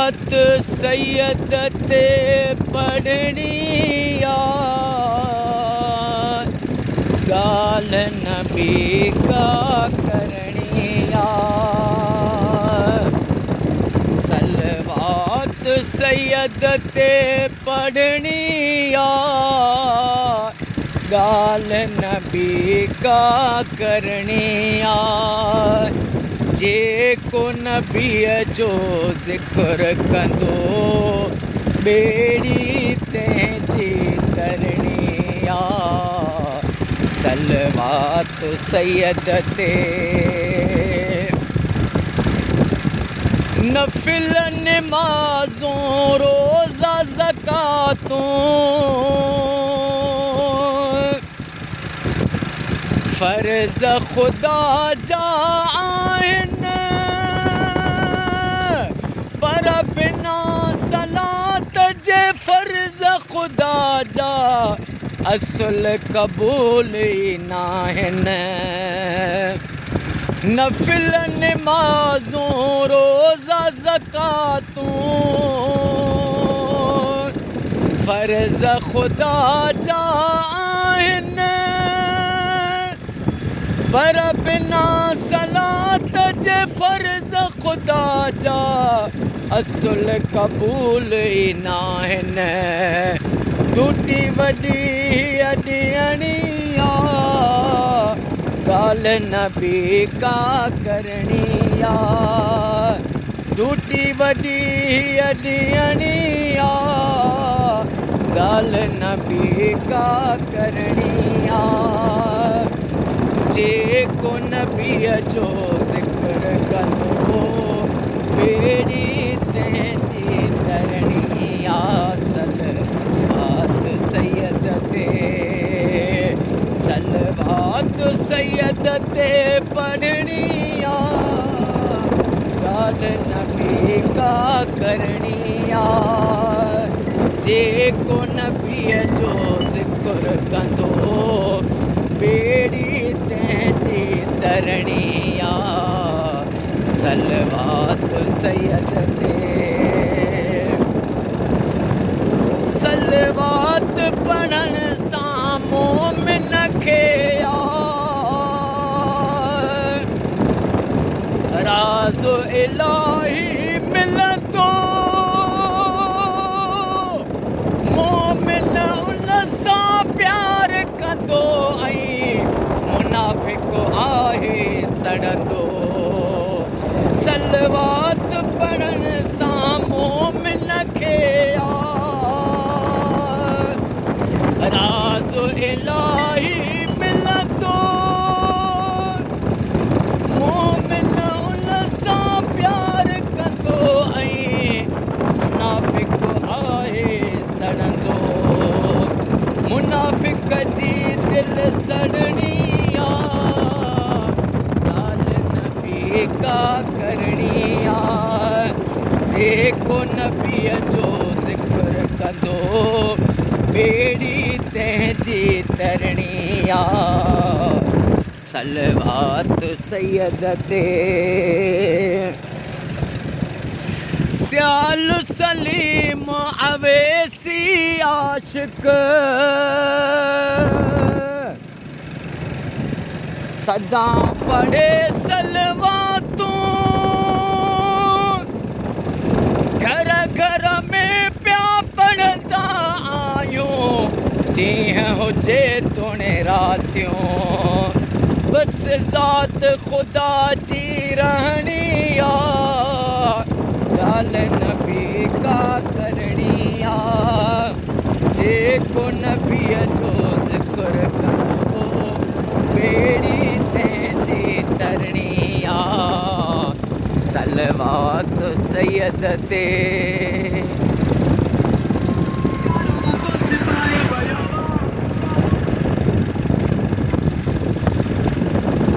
सलवात सैयद ते पढ़नी यार, गाल नबी का करनी यार। सलवात सैयद ते पढ़नी यार, गाल नबी का करनी यार। जेको नबीअ जो ज़िक्र कंदो ॿेड़ी तंहिंजी तरणी यार। सलवात सैयद ते नफिल नमाज़ों रोज़ा ज़कातों फ़र्ज़ खुदा जा आहिनि, पर बिना सलात जे फ़र्ज़ खुदा जा असुल क़बूल ई नाहिनि। नफिल नमाज़ों रोज़ा ज़कातों फ़र्ज़ खुदा जा आहिनि, पर बिना सलात जे फ़र्ज़ खुदा जा असुल क़बूल ई नाहिनि। टूटी वॾी अॾियणी यार, गाल नबी का करणी यार। टूटी वॾी अॾियणी यार, गाल नबी का करणी यार। जेको नबीअ जो ज़िक्र कंदो ॿेड़ी तंहिंजी तरणी यार। सलवात सैयद ते, सलवात सैयद ते पढ़णी यार, गाल नबी का करणी यार। जेको नबीअ जो ज़िक्र कंदो ॿेड़ी तंहिंजी तरणी यार। सलवात सैयद ते, सलवात पढ़ण सां मोमिन खे यार राज़ो इलाही मिलंदो। मोमिन उन सां प्यार कंदो ऐं मुनाफ़िक़ आहे सड़ंदो। सलवात पढ़ण सां मोमिन खे यार राज़ो इलाही मिलंदो। मोमिन उन सां प्यार कंदो ऐं मुनाफ़िक़ आहे सड़ंदो। मुनाफ़िक़ जी दिलि सड़णी यार, गाल नबी का करणी यार। जेको नबीअ जो ज़िक्र कंदो ॿेड़ी तंहिंजी तरणी यार। सलवात सैयद ते, स्याल सलीम अवेसी आशिक सदा पढ़े सलवातूं। घर घर में पिया पढ़ंदा आहियूं, ॾींहं हुजे तोणे रातियूं। बसि ज़ात ख़ुदा जी रहणी यार, गाल नबी का करणी यार। जेको नबीअ जो ज़िक्र कंदो ॿेड़ी तंहिंजी तरणी यार। सलवात सैयद ते।